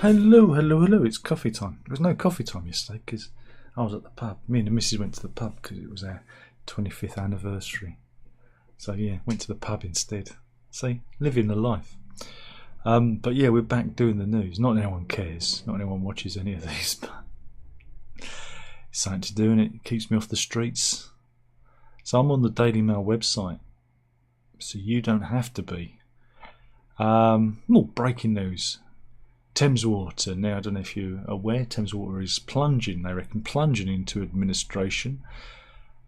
Hello, hello, hello, it's coffee time. There was no coffee time yesterday because I was at the pub. Me and the missus went to the pub because it was our 25th anniversary. So yeah, went to the pub instead. See, living the life. But yeah, we're back doing the news. Not anyone cares, not anyone watches any of these, but it's something to do and it keeps me off the streets. So I'm on the Daily Mail website, so you don't have to be. More breaking news. Thames Water. Now, I don't know if you're aware, Thames Water is plunging, they reckon, plunging into administration.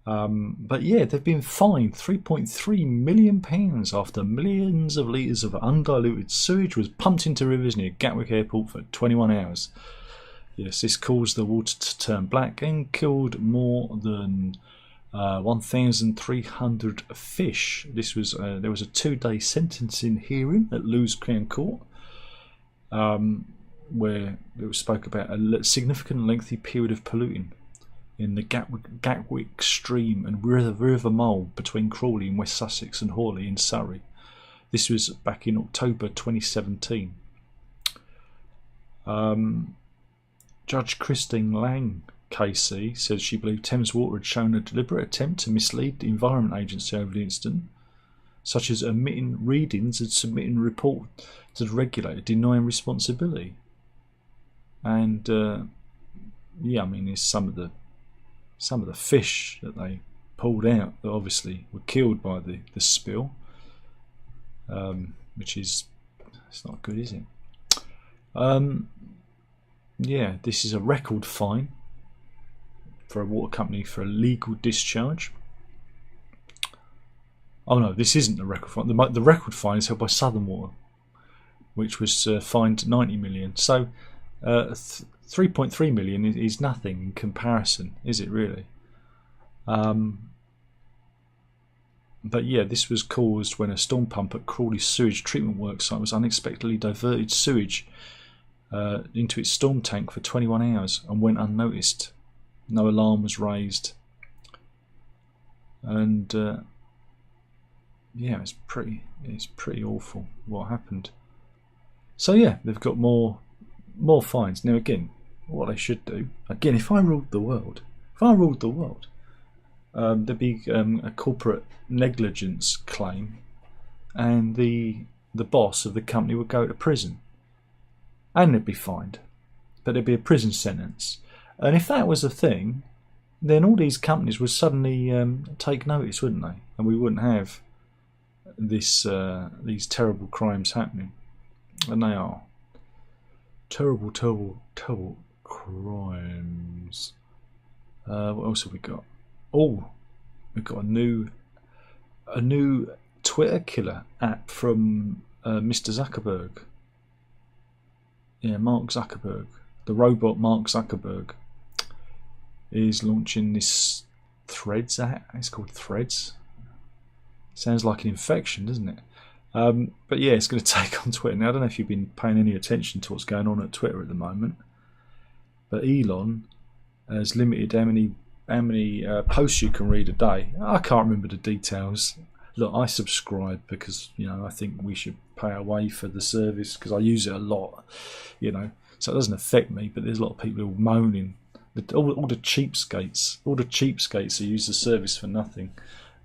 But yeah, they've been fined £3.3 million after millions of litres of undiluted sewage was pumped into rivers near Gatwick Airport for 21 hours. Yes, this caused the water to turn black and killed more than 1,300 fish. This was there was a 2-day sentencing hearing at Lewes Crown Court, where it was spoke about a significant lengthy period of polluting in the Gatwick stream and River Mole between Crawley and West Sussex and Horley in Surrey. This was back in October 2017. Judge Christine Lang, KC, says she believed Thames Water had shown a deliberate attempt to mislead the Environment Agency over the incident, such as omitting readings and submitting a report to the regulator denying responsibility. And yeah, I mean, there's some of the fish that they pulled out that obviously were killed by the spill, which is, it's not good, is it? Yeah, this is a record fine for a water company for illegal discharge. Oh no, this isn't the record fine. The record fine is held by Southern Water, which was fined 90 million. So 3.3 million is nothing in comparison, is it really? But yeah, this was caused when a storm pump at Crawley sewage treatment works site was unexpectedly diverted sewage into its storm tank for 21 hours and went unnoticed. No alarm was raised, and yeah, it's pretty awful what happened. So yeah, they've got more fines. Now again, what they should do, again, if I ruled the world, there'd be a corporate negligence claim, and the boss of the company would go to prison, and they'd be fined, but there'd be a prison sentence. And if that was a thing, then all these companies would suddenly take notice, wouldn't they? And we wouldn't have these terrible crimes happening. And they are terrible, terrible, terrible crimes. What else have we got? Oh, we've got a new Twitter killer app from Mr. Zuckerberg. Yeah, Mark Zuckerberg, the robot Mark Zuckerberg, is launching this Threads app. It's called Threads. Sounds like an infection, doesn't it? But yeah, it's going to take on Twitter. Now, I don't know if you've been paying any attention to what's going on at Twitter at the moment, but Elon has limited how many posts you can read a day. I can't remember the details. Look, I subscribe because, you know, I think we should pay our way for the service because I use it a lot, you know, so it doesn't affect me. But there's a lot of people who are moaning. All the cheapskates who use the service for nothing,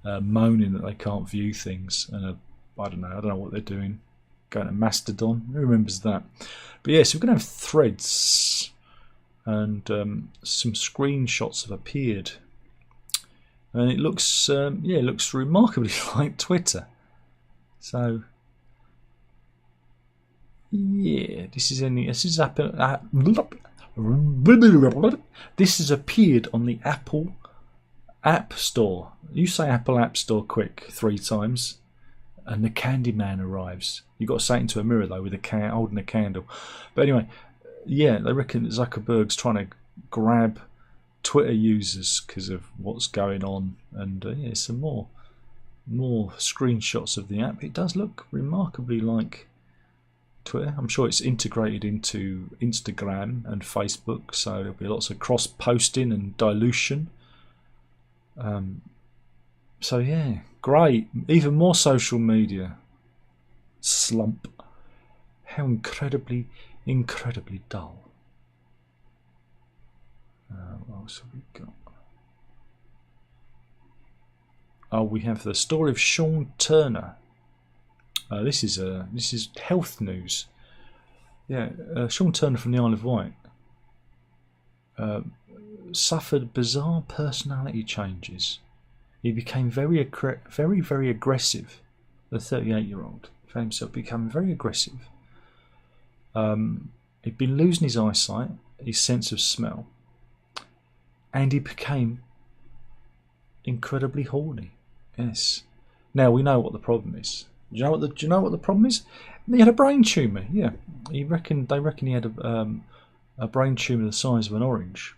moaning that they can't view things. And I don't know what they're doing. Going to Mastodon, who remembers that? But yeah, so we're going to have Threads, and some screenshots have appeared, and it looks it looks remarkably like Twitter. So yeah, this has appeared on the Apple App Store. You say Apple App Store quick 3 times, and the Candyman arrives. You've got to say it into a mirror though, with a holding a candle. But anyway, yeah, they reckon that Zuckerberg's trying to grab Twitter users because of what's going on, and yeah, some more screenshots of the app. It does look remarkably like Twitter. I'm sure it's integrated into Instagram and Facebook, so there'll be lots of cross-posting and dilution. So yeah, great. Even more social media slump. How incredibly incredibly dull. What else have we got? Oh, we have the story of Sean Turner. This is health news. Yeah, Sean Turner from the Isle of Wight suffered bizarre personality changes. He became very aggressive. The 38-year-old found himself becoming very aggressive. He'd been losing his eyesight, his sense of smell, and he became incredibly horny. Yes. Now we know what the problem is. Do you know what the problem is? He had a brain tumour. Yeah, they reckon he had a brain tumour the size of an orange.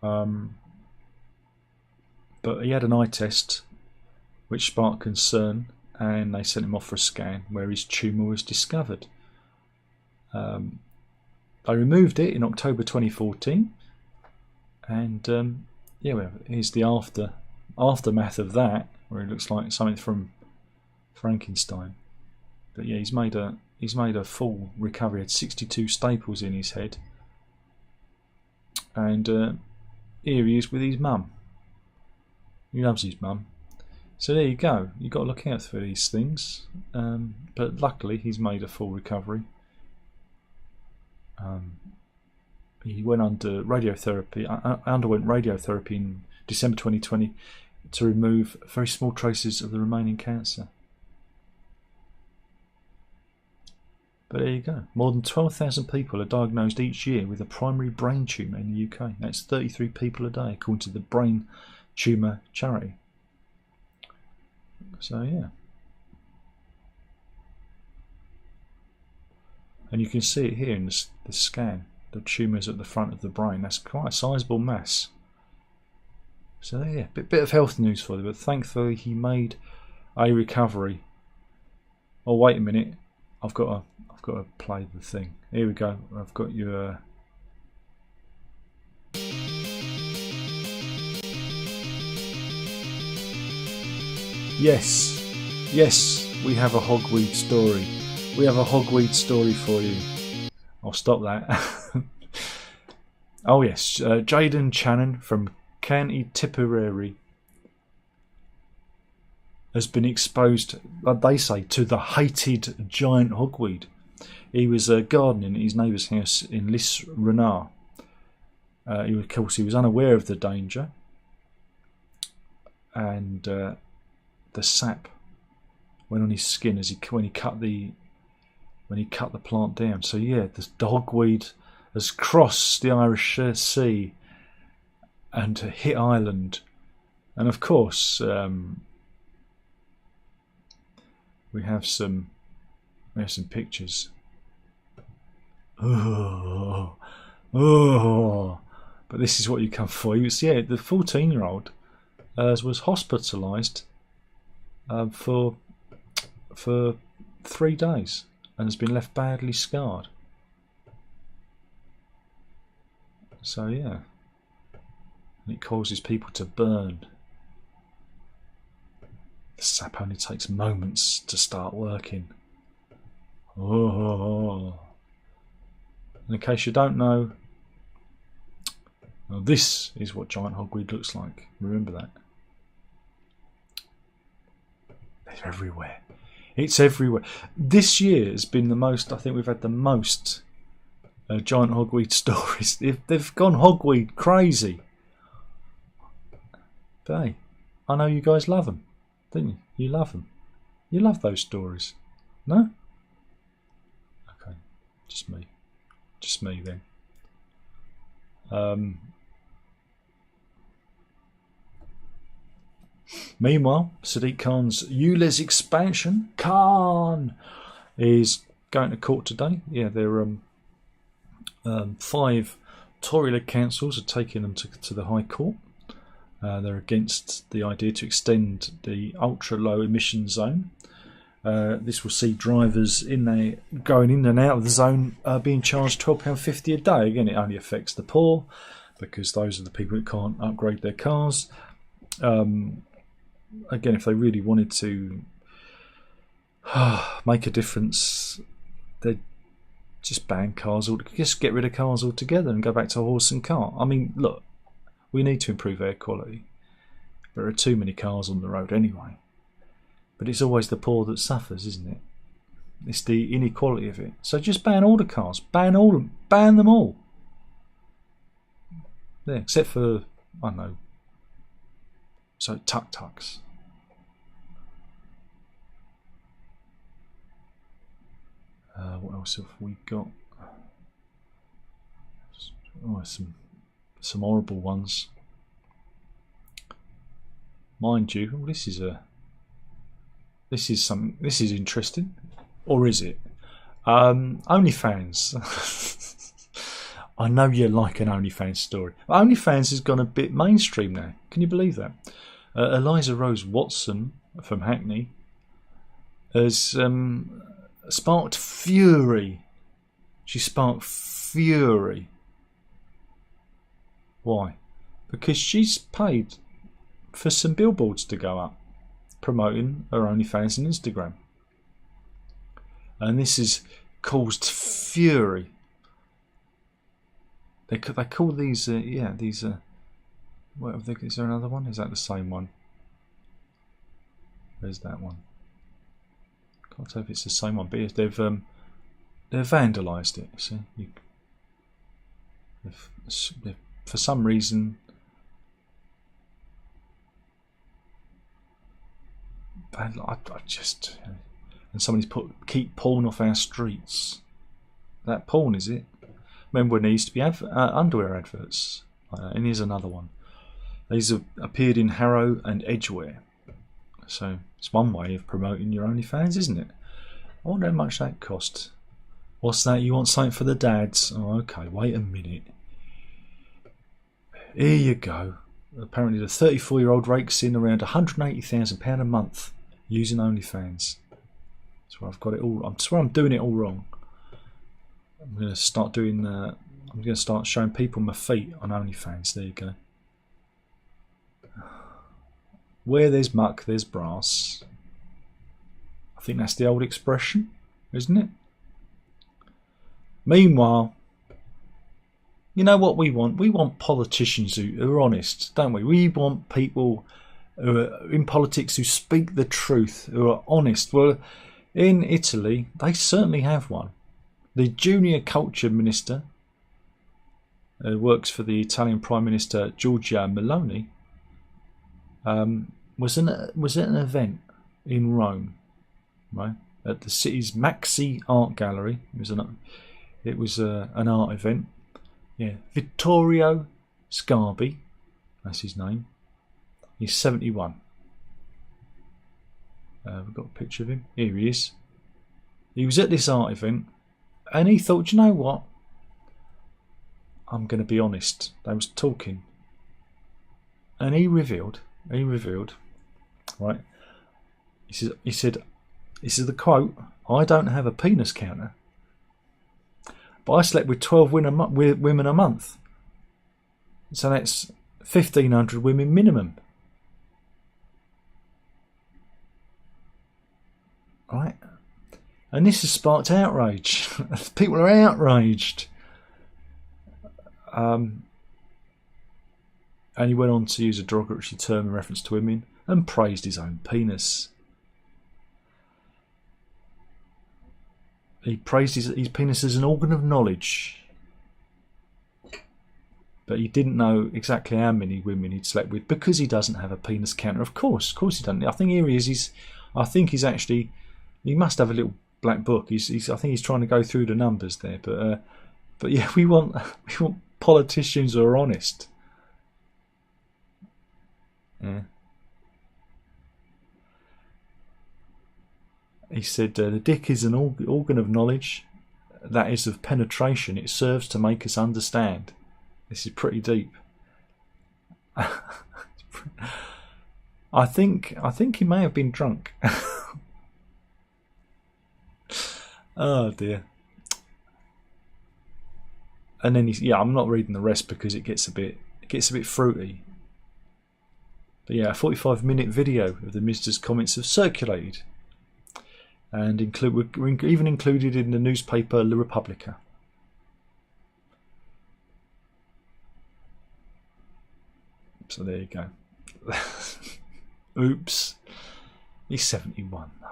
But he had an eye test, which sparked concern, and they sent him off for a scan where his tumour was discovered. They removed it in October 2014, and here's the aftermath of that, where it looks like something from Frankenstein. But yeah, he's made a full recovery. He had 62 staples in his head, and here he is with his mum. He loves his mum. So there you go. You've got to look out for these things. But luckily, he's made a full recovery. He underwent radiotherapy in December 2020 to remove very small traces of the remaining cancer. But there you go. More than 12,000 people are diagnosed each year with a primary brain tumour in the UK. That's 33 people a day, according to the Brain Tumour Charity. So yeah. And you can see it here in the scan. The tumours at the front of the brain. That's quite a sizable mass. So yeah, bit of health news for you. But thankfully he made a recovery. Oh wait a minute, I've got to play the thing. Here we go. I've got you. Yes, we have a hogweed story. We have a hogweed story for you. I'll stop that. Oh yes, Jaden Channon from County Tipperary has been exposed, they say, to the hated giant hogweed. He was gardening at his neighbour's house in Lisrenard. Of course, he was unaware of the danger, and the sap went on his skin when he cut the plant down. So yeah, the hogweed has crossed the Irish Sea and hit Ireland, and of course we have some pictures. Oh, but this is what you come for. The 14-year-old was hospitalised for 3 days and has been left badly scarred. So yeah, and it causes people to burn. The sap only takes moments to start working. Oh. And in case you don't know, well, this is what giant hogweed looks like. Remember that. They're everywhere. It's everywhere. This year has been the most. I think we've had the most giant hogweed stories. They've gone hogweed crazy. But hey, I know you guys love them, don't you? You love them. You love those stories, no? Okay, just me. Just me then. Meanwhile, Sadiq Khan's ULEZ expansion, Khan, is going to court today. Yeah, they're 5 Tory-led councils are taking them to the High Court. They're against the idea to extend the ultra-low emission zone. This will see drivers going in and out of the zone being charged £12.50 a day. Again, it only affects the poor because those are the people that can't upgrade their cars. Again, if they really wanted to make a difference, they just ban cars, or just get rid of cars altogether and go back to horse and cart. I mean, look, we need to improve air quality. There are too many cars on the road anyway. But it's always the poor that suffers, isn't it? It's the inequality of it. So just ban all the cars. Ban them all. Yeah, except for, I don't know, so tuk-tuks. What else have we got? Oh, some horrible ones. Mind you, oh, this is interesting, or is it? OnlyFans. I know you like an OnlyFans story. OnlyFans has gone a bit mainstream now. Can you believe that? Eliza Rose Watson from Hackney has sparked fury. She sparked fury. Why? Because she's paid for some billboards to go up promoting her OnlyFans and Instagram, and this has caused fury. They call these what have they, is there another one? Is that the same one? Where's that one? Can't tell if it's the same one, but they've vandalised it. See, for some reason. I just, and somebody's keep porn off our streets. That porn, is it? Remember when there used to be underwear adverts? And here's another one. These have appeared in Harrow and Edgware. So it's one way of promoting your OnlyFans, isn't it? I wonder how much that cost. What's that? You want something for the dads? Oh, okay, wait a minute. Here you go. Apparently the 34-year-old rakes in around £180,000 a month using OnlyFans. That's where I've got it all. I swear I'm doing it all wrong. I'm going to start doing. I'm going to start showing people my feet on OnlyFans. There you go. Where there's muck, there's brass. I think that's the old expression, isn't it? Meanwhile, you know what we want? We want politicians who are honest, don't we? We want people who are in politics who speak the truth, who are honest. Well, in Italy, they certainly have one. The junior culture minister, who works for the Italian Prime Minister Giorgia Meloni, was at an event in Rome, right, at the city's Maxi Art Gallery. It was an art event. Yeah, Vittorio Scarbi, that's his name. He's 71. We've got a picture of him. Here he is. He was at this art event, and he thought, you know what? I'm going to be honest. They was talking, and he revealed, right? He said, this is the quote: "I don't have a penis counter, but I slept with 12 women a month. So that's 1,500 women minimum." Right? And this has sparked outrage. People are outraged. And he went on to use a derogatory term in reference to women and praised his own penis. He praised his penis as an organ of knowledge. But he didn't know exactly how many women he'd slept with because he doesn't have a penis counter. Of course he doesn't. I think here he is. He must have a little black book. I think he's trying to go through the numbers there. But yeah, we want politicians who are honest. Yeah. He said, the dick is an organ of knowledge, that is of penetration. It serves to make us understand. This is pretty deep. I think he may have been drunk. Oh dear. And then I'm not reading the rest because it gets a bit fruity. But yeah, a 45-minute video of the minister's comments have circulated. and we're even included in the newspaper La Repubblica. So there you go. Oops. He's 71 though.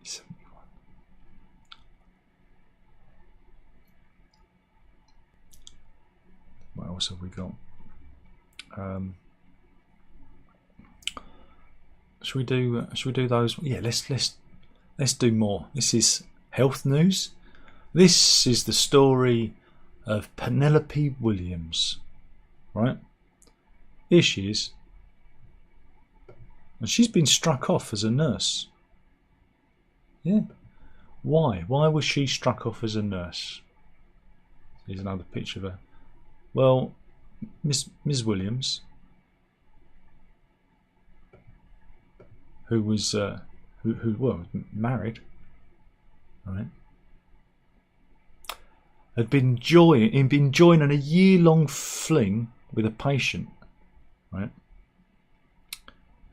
He's 71. What else have we got? Should we do those? Yeah, let's do more. This is health news. This is the story of Penelope Williams, right? Here she is, and she's been struck off as a nurse. Yeah, why? Why was she struck off as a nurse? Here's another picture of her. Well, Miss Williams, who was who married, right? Had been joining a year-long fling with a patient, right?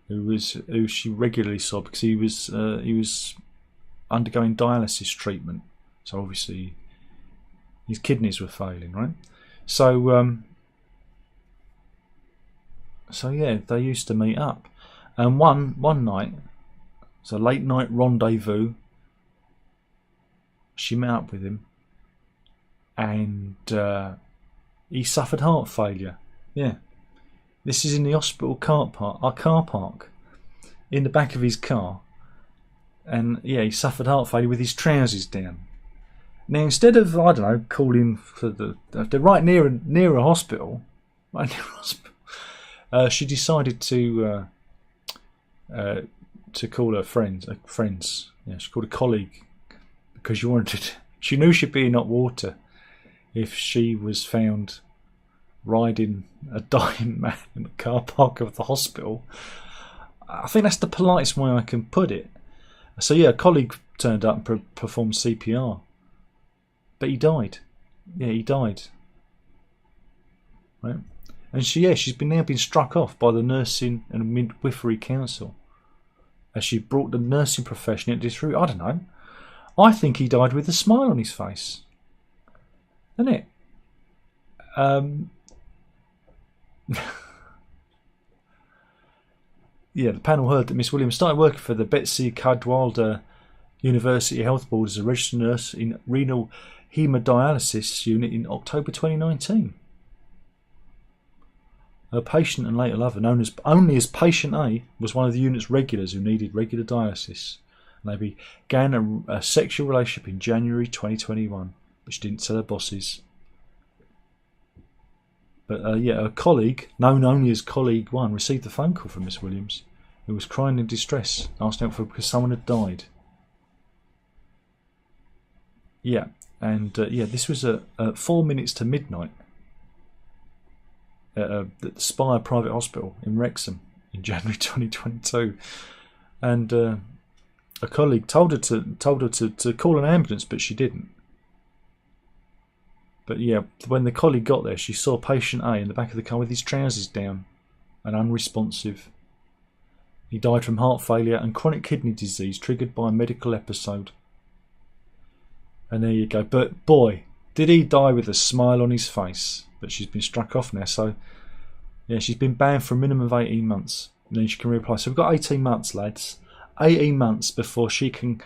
Who she regularly saw because he was undergoing dialysis treatment, so obviously his kidneys were failing, right? So yeah, they used to meet up, and one night, it's a late night rendezvous. She met up with him, and he suffered heart failure. Yeah, this is in the hospital car park, in the back of his car, and yeah, he suffered heart failure with his trousers down. Now, instead of, I don't know, calling for they're right near a hospital, she decided to call her friends. Yeah, she called a colleague because she knew she'd be in hot water if she was found riding a dying man in the car park of the hospital. I think that's the politest way I can put it. So yeah, a colleague turned up and performed CPR. But he died. Yeah, he died. Right, and she's now been struck off by the Nursing and Midwifery Council as she brought the nursing profession into this route. I don't know. I think he died with a smile on his face. Isn't it? Yeah, the panel heard that Miss Williams started working for the Betsy Cadwallader University Health Board as a registered nurse in renal hemodialysis unit in October 2019. Her patient and later lover, known as only as Patient A, was one of the unit's regulars who needed regular dialysis. And they began a sexual relationship in January 2021, but she didn't tell her bosses. But yeah, a colleague, known only as Colleague 1, received a phone call from Miss Williams, who was crying in distress, asking for because someone had died. Yeah, and yeah, this was at 4 minutes to midnight at the Spire Private Hospital in Wrexham in January 2022, and a colleague told her to call an ambulance, but she didn't. But yeah, when the colleague got there, she saw Patient A in the back of the car with his trousers down and unresponsive. He died from heart failure and chronic kidney disease triggered by a medical episode. And there you go. But boy, did he die with a smile on his face. But she's been struck off now, so yeah, she's been banned for a minimum of 18 months. And then she can reapply. So we've got 18 months, lads. 18 months before she can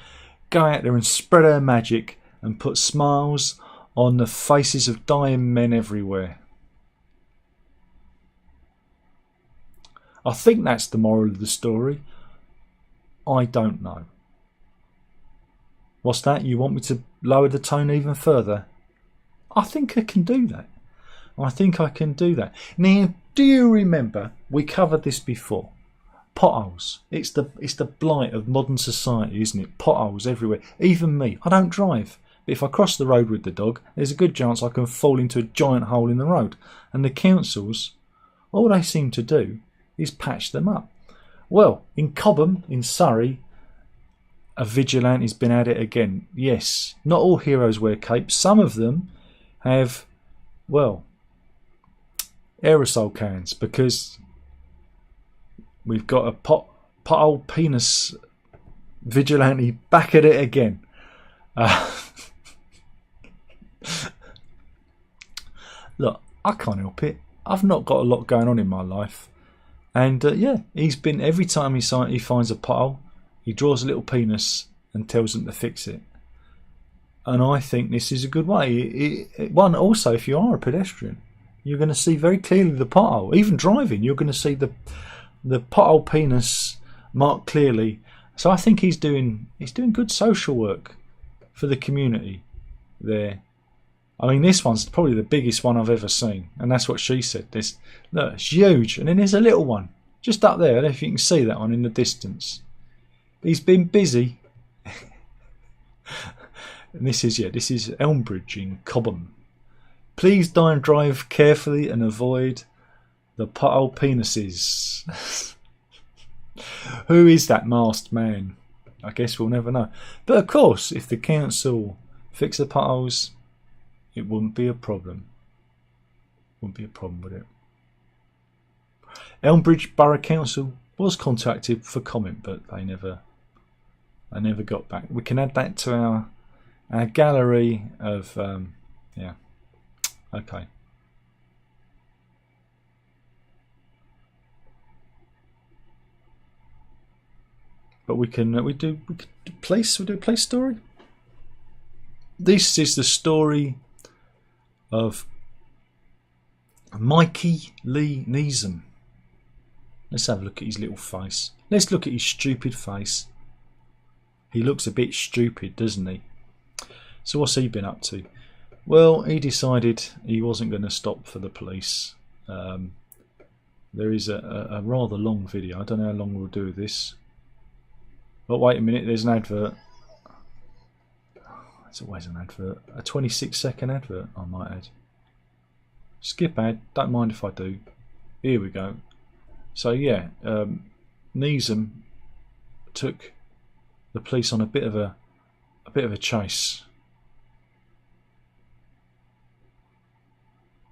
go out there and spread her magic and put smiles on the faces of dying men everywhere. I think that's the moral of the story. I don't know. What's that? You want me to lower the tone even further? I think I can do that. Now, do you remember we covered this before? Potholes. It's the blight of modern society, isn't it? Potholes everywhere. Even me. I don't drive. But if I cross the road with the dog, there's a good chance I can fall into a giant hole in the road. And the councils, all they seem to do is patch them up. Well, in Cobham, in Surrey, a vigilante's been at it again. Yes, not all heroes wear capes. Some of them have, well, aerosol cans, because we've got a pothole penis Vigilante back at it again. Look, I can't help it. I've not got a lot going on in my life. And yeah, he's been, every time he finds a pothole, he draws a little penis and tells them to fix it. And I think this is a good way. One, also, if you are a pedestrian, you're going to see very clearly the pothole. Even driving, you're going to see the pothole penis marked clearly. So I think he's doing good social work for the community there. I mean, this one's probably the biggest one I've ever seen, and that's what she said. Look, it's huge, and then there's a little one just up there. I don't know if you can see that one in the distance. He's been busy. And this is Elmbridge in Cobham. Please drive carefully and avoid the pothole penises. Who is that masked man? I guess we'll never know. But of course, if the council fix the potholes, it wouldn't be a problem. Wouldn't be a problem with it. Elmbridge Borough Council was contacted for comment, but they never got back. We can add that to our gallery of yeah. Okay. But we do a place story. This is the story of Mikey Lee Neeson. Let's have a look at his little face. Let's look at his stupid face. He looks a bit stupid, doesn't he? So what's he been up to? Well, he decided he wasn't going to stop for the police. There is a rather long video. I don't know how long we'll do this. But wait a minute, there's an advert. There's always an advert. A 26-second advert, I might add. Skip ad, don't mind if I do. Here we go. So yeah, Neeson took the police on a bit of a chase.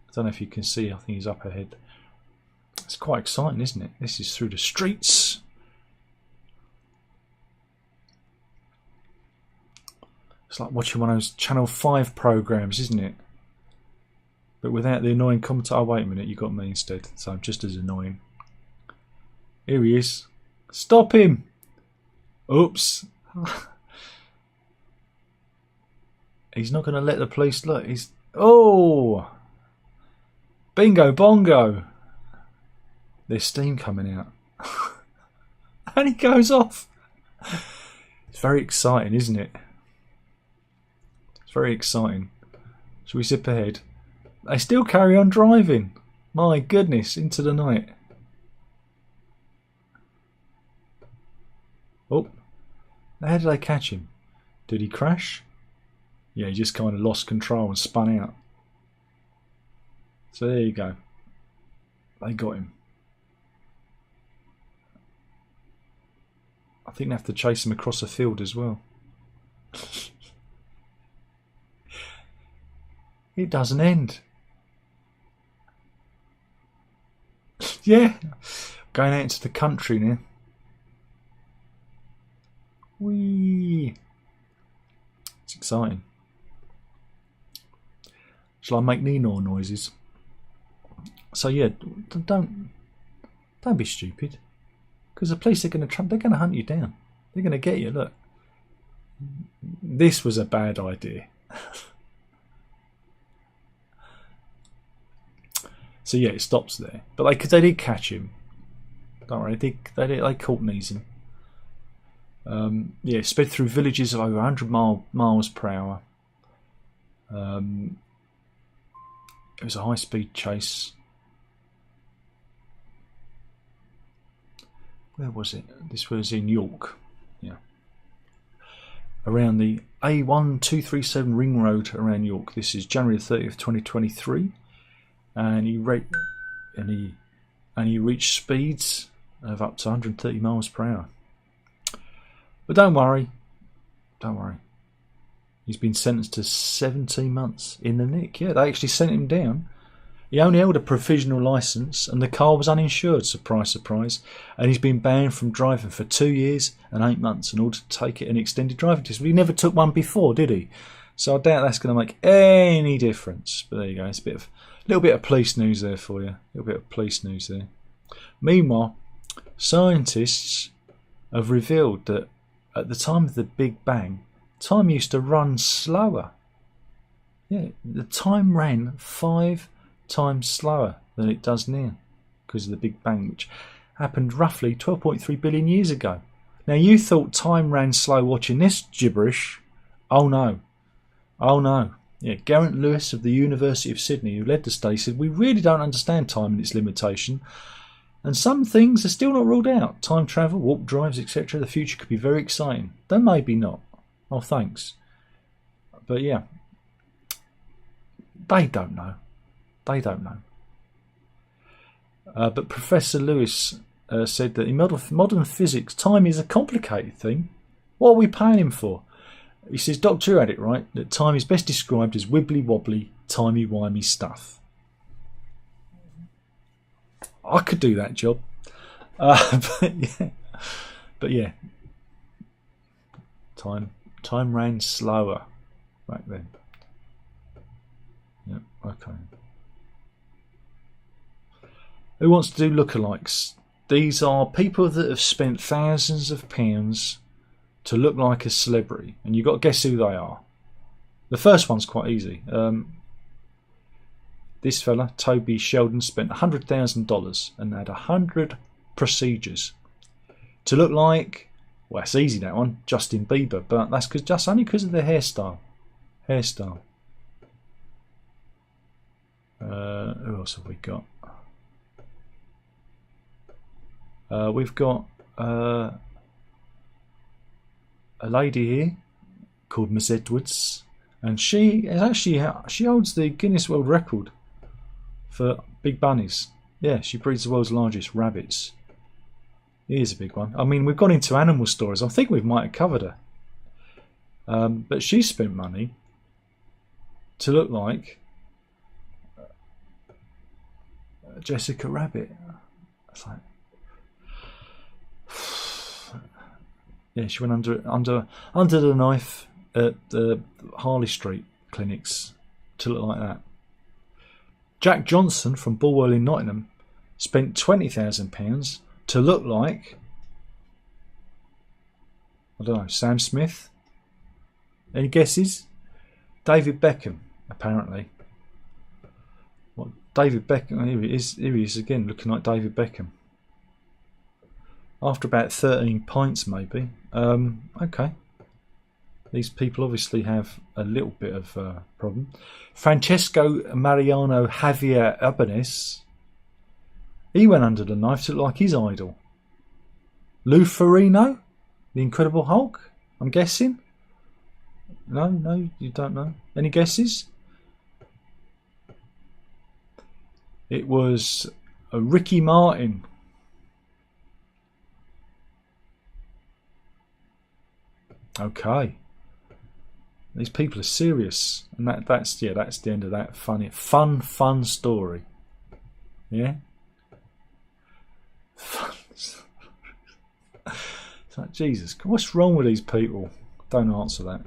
I don't know if you can see, I think he's up ahead. It's quite exciting, isn't it? This is through the streets. It's like watching one of those Channel 5 programmes, isn't it? But without the annoying commentator. Oh, wait a minute, you got me instead. So I'm just as annoying. Here he is. Stop him! Oops. He's not going to let the police look. He's... Oh! Bingo bongo! There's steam coming out. And he goes off. It's very exciting, isn't it? It's very exciting. Shall we zip ahead? They still carry on driving. My goodness, into the night. Oh, how did they catch him? Did he crash? Yeah, he just kind of lost control and spun out. So there you go. They got him. I think they have to chase him across a field as well. It doesn't end. Yeah, going out into the country now. Whee! It's exciting. Shall I make Nino noises? So yeah, don't be stupid, because the police are going to hunt you down. They're going to get you. Look, this was a bad idea. So yeah, it stops there. But they did catch him. Don't worry, they caught Neeson. Yeah, sped through villages of over 100 miles per hour. It was a high-speed chase. Where was it? This was in York. Yeah. Around the A1237 Ring Road around York. This is January 30th, 2023. And he reached speeds of up to 130 miles per hour. But don't worry. He's been sentenced to 17 months in the nick. Yeah, they actually sent him down He only held a provisional licence and the car was uninsured, surprise, surprise, and he's been banned from driving for 2 years and 8 months in order to take an extended driving test. But he never took one before, did he? So I doubt that's going to make any difference. But there you go, it's a little bit of police news there for you. A little bit of police news there. Meanwhile, scientists have revealed that at the time of the Big Bang, time used to run slower. Yeah, the time ran 5 times slower than it does now because of the Big Bang, which happened roughly 12.3 billion years ago. Now, you thought time ran slow watching this gibberish. Oh no. Oh no. Yeah, Geraint Lewis of the University of Sydney, who led the study, said, "We really don't understand time and its limitation, and some things are still not ruled out. Time travel, warp drives, etc. The future could be very exciting." Then maybe not. Oh, thanks. But yeah, they don't know. They don't know. But Professor Lewis said that in modern physics, time is a complicated thing. What are we paying him for? He says, Doctor Who had it right, that time is best described as wibbly-wobbly, timey-wimey stuff. I could do that job. But yeah. Time ran slower back then. Yep, okay. Who wants to do lookalikes? These are people that have spent thousands of pounds to look like a celebrity, and you've got to guess who they are. The first one's quite easy. This fella, Toby Sheldon, spent $100,000 and had 100 procedures to look like, well, it's easy that one, Justin Bieber, but that's only because of the hairstyle. Who else have we got? We've got a lady here called Miss Edwards, and she holds the Guinness World Record for big bunnies. Yeah, she breeds the world's largest rabbits. Here's a big one. I mean, we've gone into animal stories. I think we might have covered her. But she spent money to look like Jessica Rabbit. It's like, yeah, she went under the knife at the Harley Street clinics to look like that. Jack Johnson from Bulwell in Nottingham spent £20,000 to look like, I don't know, Sam Smith. Any guesses? David Beckham, apparently. What, David Beckham? Here he is again, looking like David Beckham. After about 13 pints, maybe. Okay. These people obviously have a little bit of a problem. Francesco Mariano Javier Ibanez. He went under the knife to look like his idol. Lou Ferrigno, the Incredible Hulk, I'm guessing. No, you don't know. Any guesses? It was Ricky Martin. Okay. These people are serious, and that's the end of that fun story. Yeah. Fun. It's like, Jesus, what's wrong with these people? Don't answer that.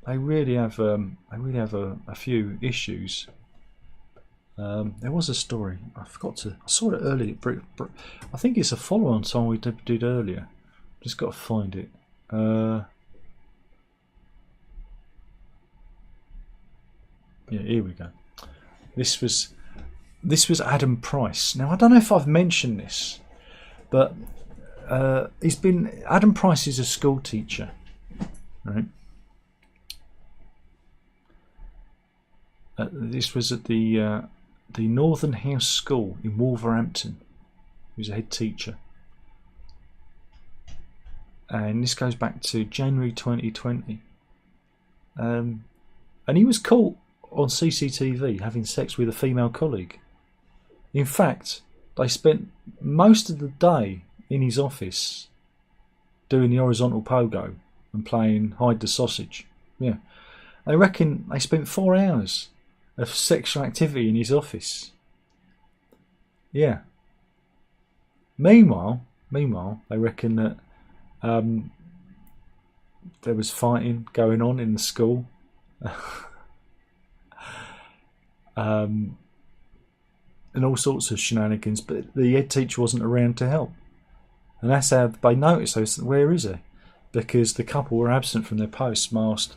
They really have a few issues. There was a story I saw it earlier. I think it's a follow-on song we did earlier. Just got to find it. Yeah, here we go. This was Adam Price. Now I don't know if I've mentioned this, but Adam Price is a school teacher, right? This was at the Northern House School in Wolverhampton. He was a head teacher. And this goes back to January 2020. And he was caught on CCTV having sex with a female colleague. In fact, they spent most of the day in his office doing the horizontal pogo and playing hide the sausage. Yeah. They reckon they spent 4 hours of sexual activity in his office. Yeah. Meanwhile, they reckon that there was fighting going on in the school. And all sorts of shenanigans, but the head teacher wasn't around to help. And that's how they noticed. They said, where is he? Because the couple were absent from their posts whilst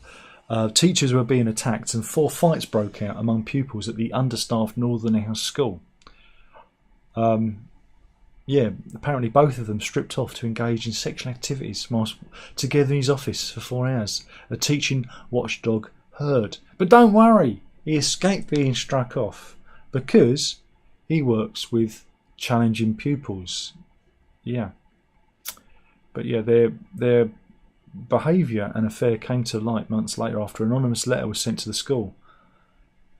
teachers were being attacked, and 4 fights broke out among pupils at the understaffed Northern House School. Apparently both of them stripped off to engage in sexual activities whilst together in his office for 4 hours. A teaching watchdog heard. But don't worry, he escaped being struck off because he works with challenging pupils. Yeah. But yeah, their behaviour and affair came to light months later after an anonymous letter was sent to the school.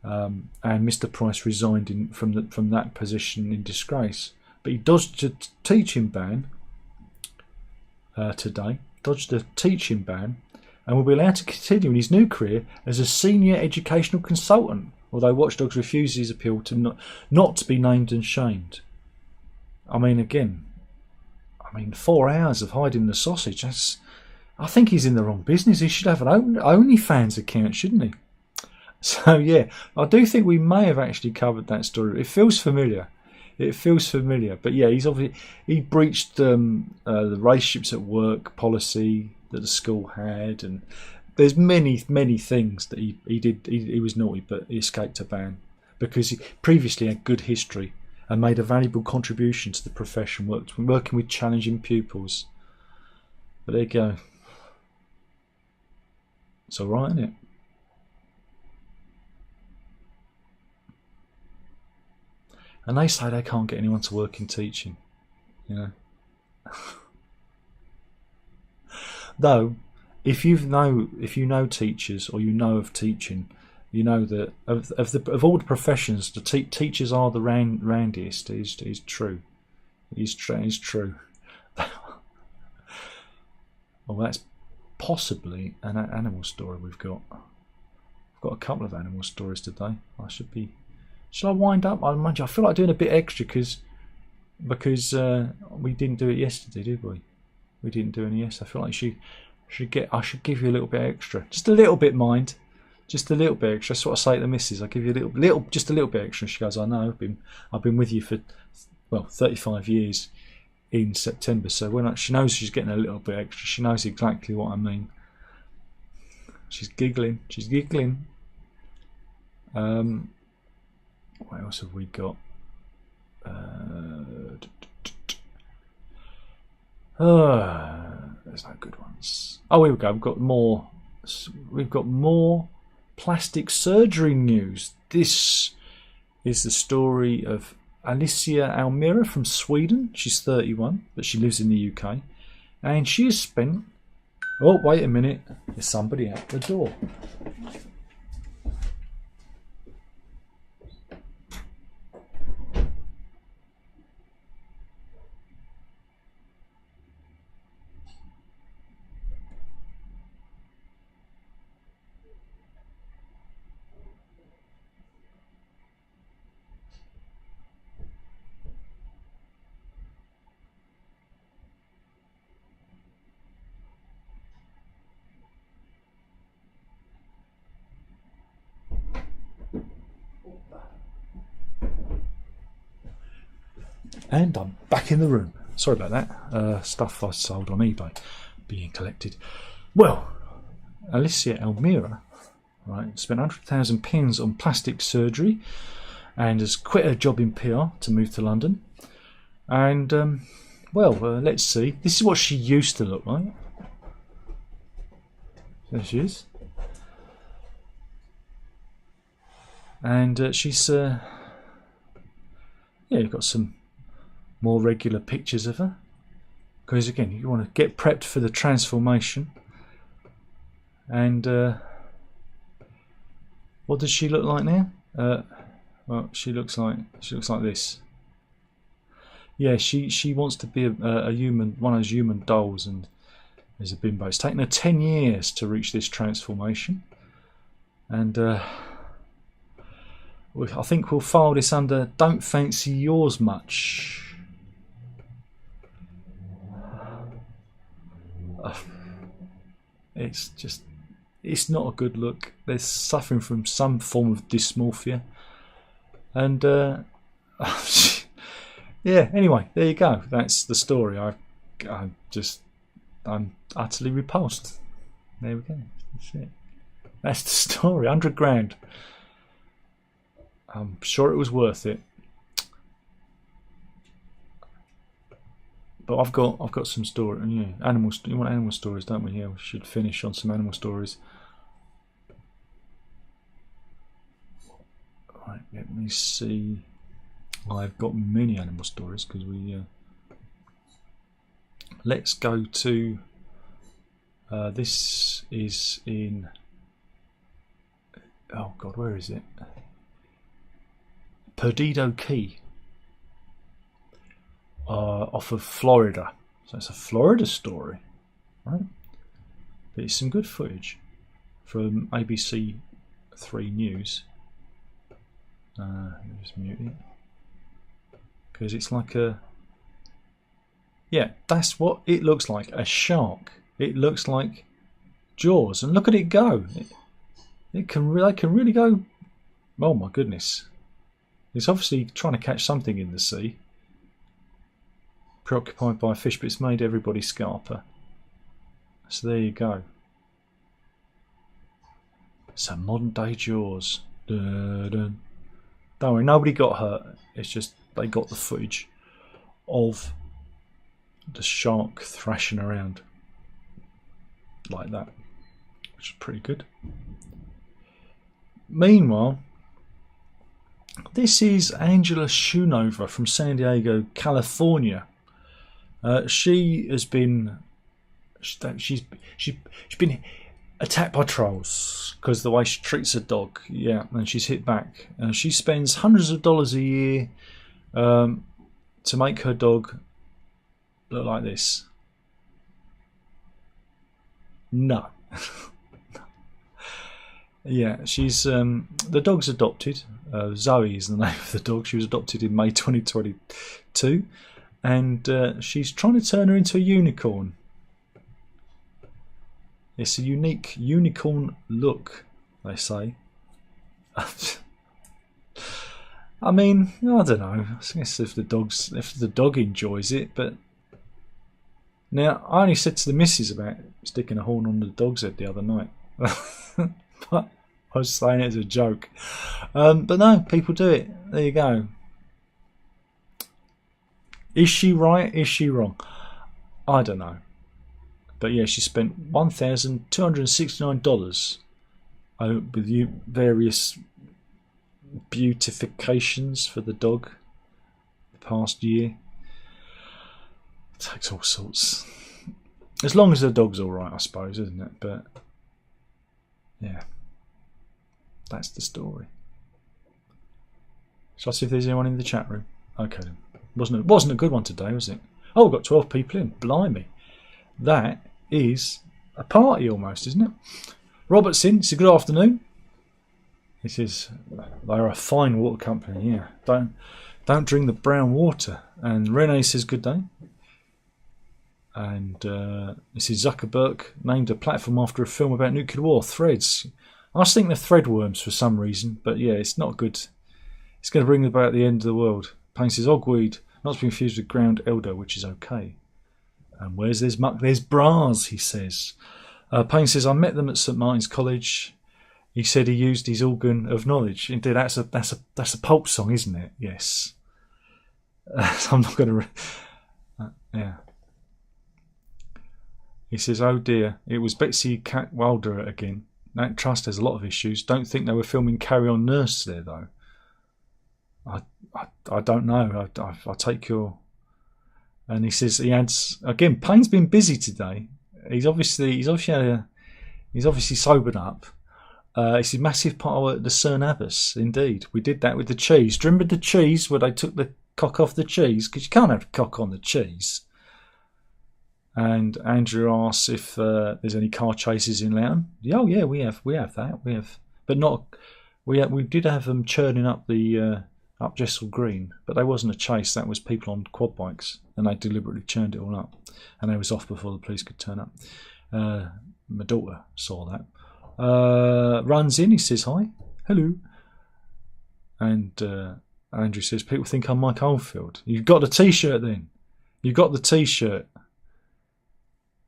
And Mr. Price resigned from that position in disgrace. But he dodged a teaching ban today. Dodged a teaching ban, and will be allowed to continue in his new career as a senior educational consultant. Although Watchdogs refuses his appeal to not to be named and shamed. I mean, 4 hours of hiding the sausage. I think he's in the wrong business. He should have an OnlyFans account, shouldn't he? So yeah, I do think we may have actually covered that story. It feels familiar. But yeah, he breached the relationships at work policy that the school had, and there's many things that he did. He was naughty, but he escaped a ban because he previously had good history and made a valuable contribution to the profession, working with challenging pupils. But there you go. It's all right, isn't it? And they say they can't get anyone to work in teaching, you know. Though, if you know teachers or you know of teaching, you know that of all the professions, the teachers are the roundiest. It is true. It is true. Well, that's possibly an animal story we've got. I've got a couple of animal stories today. Should I wind up? I feel like doing a bit extra because we didn't do it yesterday, did we? We didn't do any yesterday. I feel like I should give you a little bit extra, just a little bit, mind, just a little bit extra. That's what I say to the missus. I give you just a little bit extra. She goes, I know. I've been with you for 35 years in September. So when she knows she's getting a little bit extra, she knows exactly what I mean. She's giggling. What else have we got? There's no good ones. Oh, here we go. We've got more plastic surgery news. This is the story of Alicia Almira from Sweden. She's 31, but she lives in the UK, and she has spent. Oh, wait a minute! There's somebody at the door. And I'm back in the room. Sorry about that. Stuff I sold on eBay being collected. Well, Alicia Almira, right, spent £100,000 on plastic surgery and has quit her job in PR to move to London. And, let's see. This is what she used to look like. There she is. And she's, you've got some more regular pictures of her, because again, you want to get prepped for the transformation. And what does she look like now? Well, she looks like this. Yeah, she wants to be a human, one of those human dolls, and there's a bimbo. It's taken her 10 years to reach this transformation, and I think we'll file this under "Don't fancy yours much." It's not a good look. They're suffering from some form of dysmorphia, and yeah. Anyway, there you go. That's the story. I'm utterly repulsed. There we go. That's it. That's the story. 100 grand. I'm sure it was worth it. But I've got some story. Yeah, you want animal stories, don't we? Yeah, we should finish on some animal stories. Right, let me see. I've got many animal stories because we. Let's go to. This is in. Oh God, where is it? Perdido Key. Off of Florida. So it's a Florida story, right? But it's some good footage from ABC 3 News. Let me just mute it. Because it's like a... Yeah, that's what it looks like. A shark. It looks like Jaws. And look at it go. They can really go... Oh my goodness. It's obviously trying to catch something in the sea. Preoccupied by a fish, but it's made everybody scarper. So there you go. So modern day Jaws. Dun, dun. Don't worry, nobody got hurt. It's just they got the footage of the shark thrashing around like that, which is pretty good. Meanwhile, this is Angela Schoonover from San Diego, California. She has been she's been attacked by trolls because of the way she treats her dog. Yeah, and she's hit back. She spends hundreds of dollars a year to make her dog look like this. No. Yeah, she's the dog's adopted. Zoe is the name of the dog. She was adopted in May 2022, and she's trying to turn her into a unicorn. It's a unique unicorn look, they say. I mean, I don't know. I guess if the dog enjoys it, but now I only said to the missus about sticking a horn on the dog's head the other night. But I was saying it as a joke. But no, people do it. There you go. Is she right? Is she wrong? I don't know. But yeah, she spent $1,269 with various beautifications for the dog the past year. It takes all sorts. As long as the dog's alright, I suppose, isn't it? But yeah, that's the story. Shall I see if there's anyone in the chat room? Okay then. Wasn't a good one today, was it? Oh, we've got 12 people in. Blimey. That is a party almost, isn't it? Robertson, it's a good afternoon. He says they're a fine water company, yeah. Don't drink the brown water. And Renee says good day. And this is Zuckerberg named a platform after a film about nuclear war, Threads. I was thinking of thread worms for some reason, but yeah, it's not good. It's going to bring about the end of the world. Payne says ogweed, not to be confused with ground elder, which is okay. And where's there's muck, there's bras, he says. Payne says, I met them at St Martin's College. He said he used his organ of knowledge. Indeed, that's a pulp song, isn't it? Yes. I'm not going to... yeah. He says, oh dear, it was Betsy Cat Wilder again. That trust has a lot of issues. Don't think they were filming Carry On Nurse there, though. I don't know. I take your... And he says he adds again. Payne's been busy today. He's obviously sobered up. It's a massive part of the Cern Abbas. Indeed, we did that with the cheese. Do you remember the cheese where they took the cock off the cheese? Because you can't have cock on the cheese. And Andrew asks if there's any car chases in Loughton. Oh yeah, we have that. We have, but not We did have them churning up the up Jessel Green, but they wasn't a chase. That was people on quad bikes, and they deliberately churned it all up, and they was off before the police could turn up. My daughter saw that. Runs in. He says hi, hello, and Andrew says people think I'm Mike Oldfield. You've got the T-shirt then. You got the T-shirt.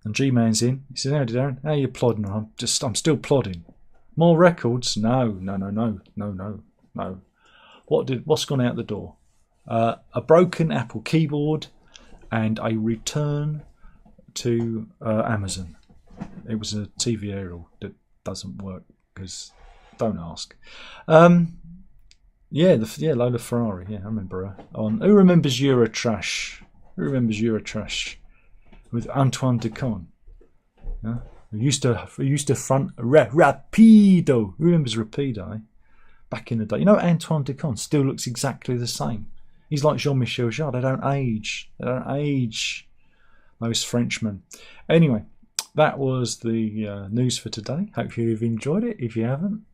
And G-Man's in. He says, howdy Darren, how you plodding? I'm still plodding. More records? No. What's gone out the door? A broken Apple keyboard and a return to Amazon. It was a TV aerial that doesn't work because don't ask. Lola Ferrari. Yeah, I remember her. Who remembers Eurotrash? Who remembers Eurotrash? With Antoine Decon. Yeah? Who used to front Rapido. Who remembers Rapido? Back in the day. You know, Antoine Decon still looks exactly the same. He's like Jean-Michel Jarre. They don't age. Those Frenchmen. Anyway, that was the news for today. Hope you've enjoyed it. If you haven't,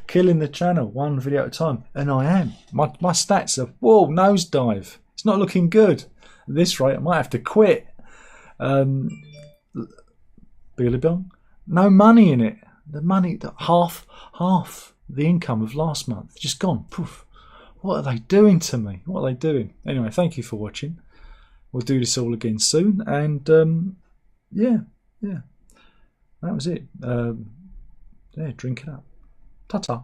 killing the channel one video at a time, and I am. My stats are nosedive. It's not looking good. At this rate, I might have to quit. Billy Bong, no money in it. The money, half the income of last month, just gone. Poof. What are they doing to me? What are they doing? Anyway, thank you for watching. We'll do this all again soon. And that was it. Drink it up. Ta-ta.